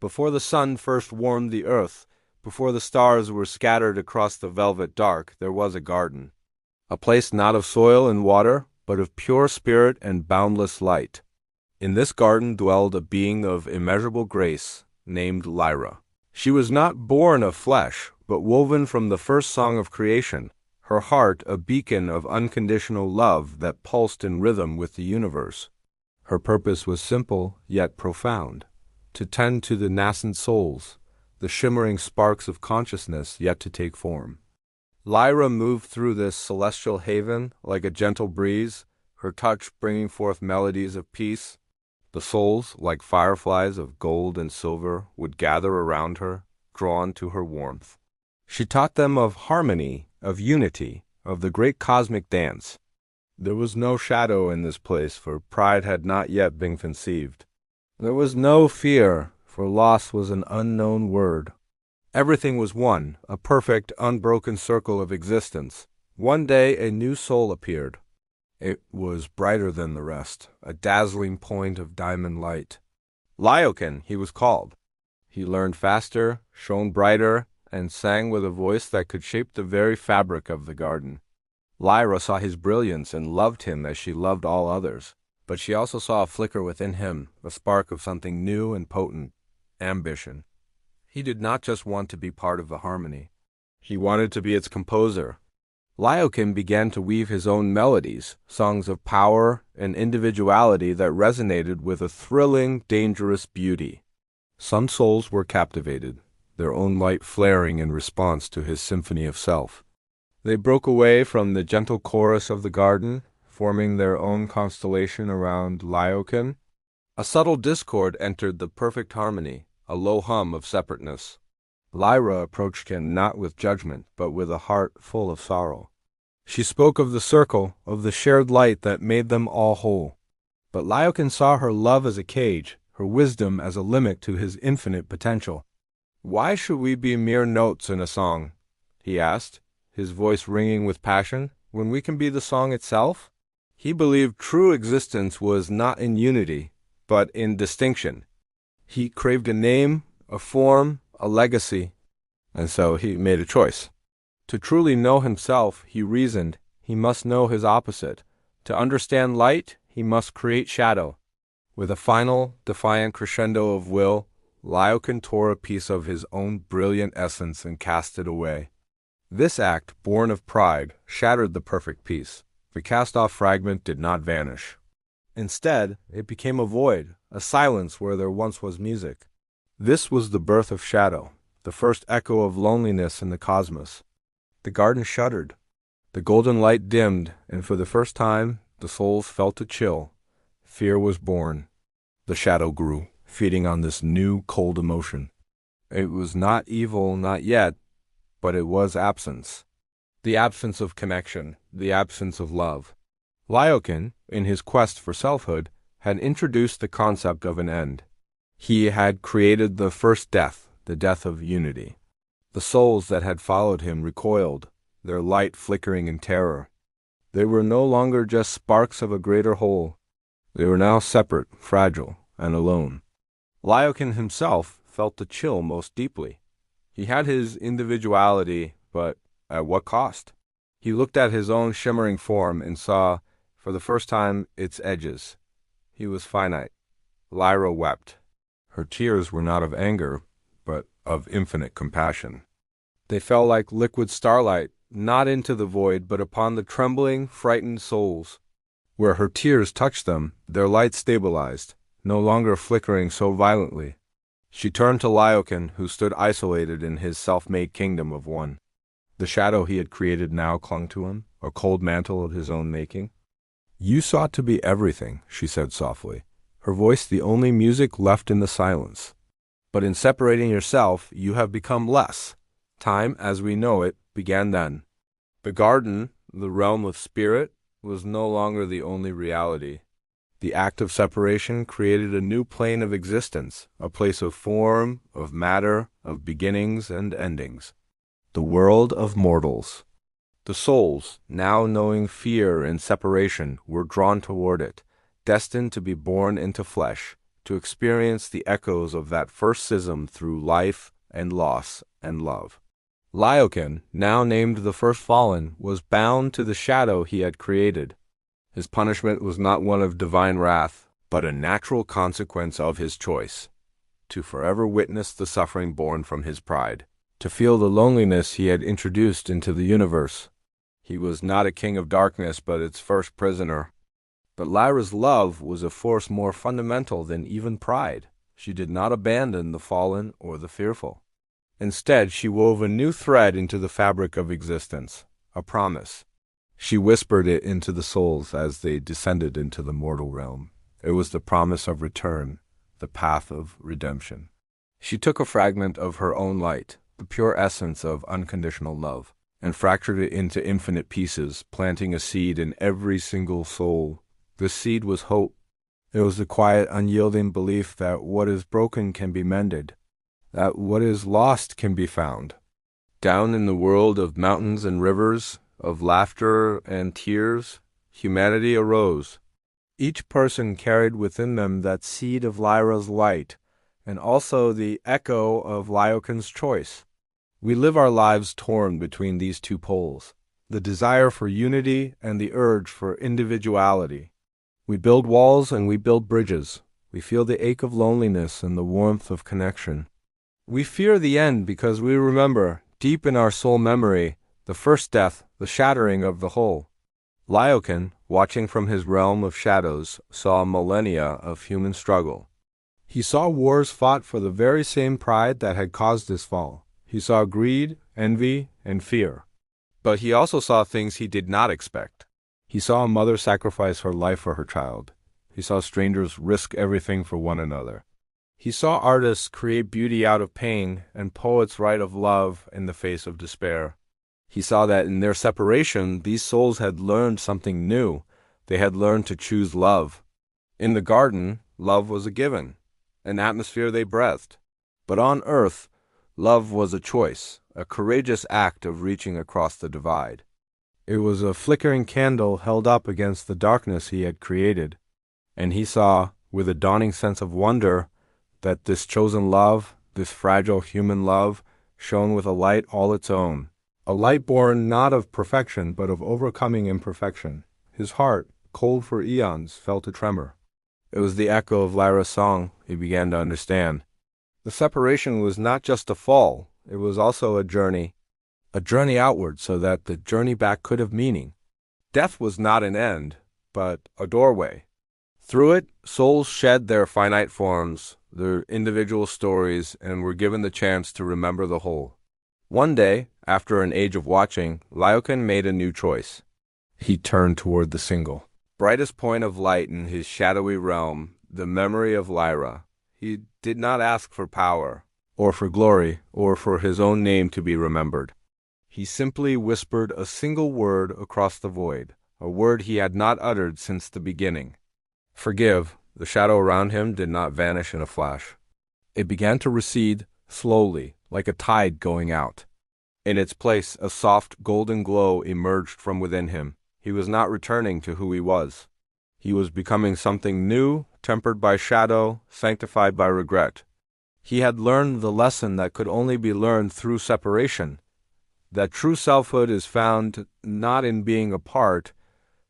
Before the sun first warmed the earth, before the stars were scattered across the velvet dark, there was a garden. A place not of soil and water, but of pure spirit and boundless light. In this garden dwelled a being of immeasurable grace, named Lyra. She was not born of flesh, but woven from the first song of creation, her heart a beacon of unconditional love that pulsed in rhythm with the universe. Her purpose was simple, yet profound: to tend to the nascent souls, the shimmering sparks of consciousness yet to take form. Lyra moved through this celestial haven like a gentle breeze, her touch bringing forth melodies of peace. The souls, like fireflies of gold and silver, would gather around her, drawn to her warmth. She taught them of harmony, of unity, of the great cosmic dance. There was no shadow in this place, for pride had not yet been conceived. There was no fear, for loss was an unknown word. Everything was one, a perfect, unbroken circle of existence. One day a new soul appeared. It was brighter than the rest, a dazzling point of diamond light. Lyokin, he was called. He learned faster, shone brighter, and sang with a voice that could shape the very fabric of the garden. Lyra saw his brilliance and loved him as she loved all others, but she also saw a flicker within him, a spark of something new and potent: ambition. He did not just want to be part of the harmony. He wanted to be its composer. Lyokin began to weave his own melodies, songs of power and individuality that resonated with a thrilling, dangerous beauty. Some souls were captivated, their own light flaring in response to his symphony of self. They broke away from the gentle chorus of the garden, forming their own constellation around Lyokin. A subtle discord entered the perfect harmony, a low hum of separateness. Lyra approached him not with judgment, but with a heart full of sorrow. She spoke of the circle, of the shared light that made them all whole. But Lyokin saw her love as a cage, her wisdom as a limit to his infinite potential. "Why should we be mere notes in a song?" he asked, his voice ringing with passion, "when we can be the song itself?" He believed true existence was not in unity, but in distinction. He craved a name, a form, a legacy, and so he made a choice. To truly know himself, he reasoned, he must know his opposite. To understand light, he must create shadow. With a final, defiant crescendo of will, Lyokin tore a piece of his own brilliant essence and cast it away. This act, born of pride, shattered the perfect piece. The cast-off fragment did not vanish. Instead, it became a void, a silence where there once was music. This was the birth of shadow, the first echo of loneliness in the cosmos. The garden shuddered. The golden light dimmed, and for the first time, the souls felt a chill. Fear was born. The shadow grew, feeding on this new, cold emotion. It was not evil, not yet, but it was absence. The absence of connection, the absence of love. Lyokin, in his quest for selfhood, had introduced the concept of an end. He had created the first death, the death of unity. The souls that had followed him recoiled, their light flickering in terror. They were no longer just sparks of a greater whole. They were now separate, fragile, and alone. Lyokin himself felt the chill most deeply. He had his individuality, but at what cost? He looked at his own shimmering form and saw, for the first time, its edges. He was finite. Lyra wept. Her tears were not of anger, but of infinite compassion. They fell like liquid starlight, not into the void, but upon the trembling, frightened souls. Where her tears touched them, their light stabilized, no longer flickering so violently. She turned to Lyokin, who stood isolated in his self-made kingdom of one. The shadow he had created now clung to him, a cold mantle of his own making. "You sought to be everything," she said softly, her voice the only music left in the silence. "But in separating yourself, you have become less. Time, as we know it, began then. The garden, the realm of spirit, was no longer the only reality. The act of separation created a new plane of existence, a place of form, of matter, of beginnings and endings. The world of mortals. The souls, now knowing fear and separation, were drawn toward it, destined to be born into flesh, to experience the echoes of that first schism through life and loss and love. Lyokin, now named the First Fallen, was bound to the shadow he had created. His punishment was not one of divine wrath, but a natural consequence of his choice, to forever witness the suffering born from his pride, to feel the loneliness he had introduced into the universe. He was not a king of darkness, but its first prisoner. But Lyra's love was a force more fundamental than even pride. She did not abandon the fallen or the fearful. Instead, she wove a new thread into the fabric of existence, a promise. She whispered it into the souls as they descended into the mortal realm. It was the promise of return, the path of redemption. She took a fragment of her own light, the pure essence of unconditional love, and fractured it into infinite pieces, planting a seed in every single soul. This seed was hope. It was the quiet, unyielding belief that what is broken can be mended, that what is lost can be found. Down in the world of mountains and rivers, of laughter and tears, humanity arose. Each person carried within them that seed of Lyra's light, and also the echo of Lyokin's choice. We live our lives torn between these two poles, the desire for unity and the urge for individuality. We build walls and we build bridges. We feel the ache of loneliness and the warmth of connection. We fear the end because we remember, deep in our soul memory, the first death, the shattering of the whole. Lyokin, watching from his realm of shadows, saw millennia of human struggle. He saw wars fought for the very same pride that had caused his fall. He saw greed, envy, and fear. But he also saw things he did not expect. He saw a mother sacrifice her life for her child. He saw strangers risk everything for one another. He saw artists create beauty out of pain and poets write of love in the face of despair. He saw that in their separation, these souls had learned something new. They had learned to choose love. In the garden, love was a given, an atmosphere they breathed. But on earth, love was a choice, a courageous act of reaching across the divide. It was a flickering candle held up against the darkness he had created. And he saw, with a dawning sense of wonder, that this chosen love, this fragile human love, shone with a light all its own. A light born not of perfection, but of overcoming imperfection. His heart, cold for eons, felt a tremor. It was the echo of Lyra's song, he began to understand. The separation was not just a fall, it was also a journey outward so that the journey back could have meaning. Death was not an end, but a doorway. Through it, souls shed their finite forms, their individual stories, and were given the chance to remember the whole. One day, after an age of watching, Lyokin made a new choice. He turned toward the single, brightest point of light in his shadowy realm, the memory of Lyra. He did not ask for power, or for glory, or for his own name to be remembered. He simply whispered a single word across the void, a word he had not uttered since the beginning. Forgive. The shadow around him did not vanish in a flash. It began to recede, slowly, like a tide going out. In its place, a soft, golden glow emerged from within him. He was not returning to who he was. He was becoming something new, tempered by shadow, sanctified by regret. He had learned the lesson that could only be learned through separation, that true selfhood is found not in being apart,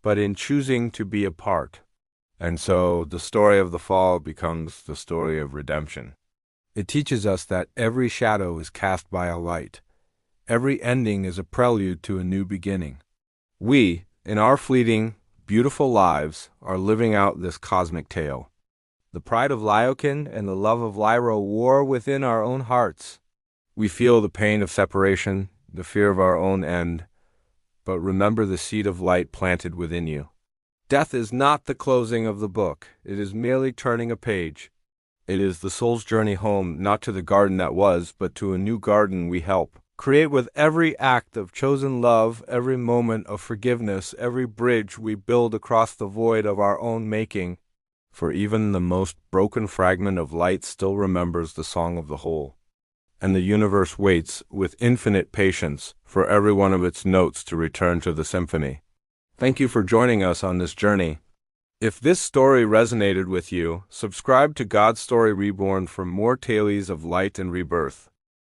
but in choosing to be apart. And so the story of the fall becomes the story of redemption. It teaches us that every shadow is cast by a light. Every ending is a prelude to a new beginning. We, in our fleeting, beautiful lives, are living out this cosmic tale. The pride of Lyokin and the love of Lyra war within our own hearts. We feel the pain of separation, the fear of our own end, but remember the seed of light planted within you. Death is not the closing of the book. It is merely turning a page. It is the soul's journey home, not to the garden that was, but to a new garden we help create with every act of chosen love, every moment of forgiveness, every bridge we build across the void of our own making. For even the most broken fragment of light still remembers the song of the whole. And the universe waits with infinite patience for every one of its notes to return to the symphony. Thank you for joining us on this journey. If this story resonated with you, subscribe to God Story Reborn for more tales of light and rebirth.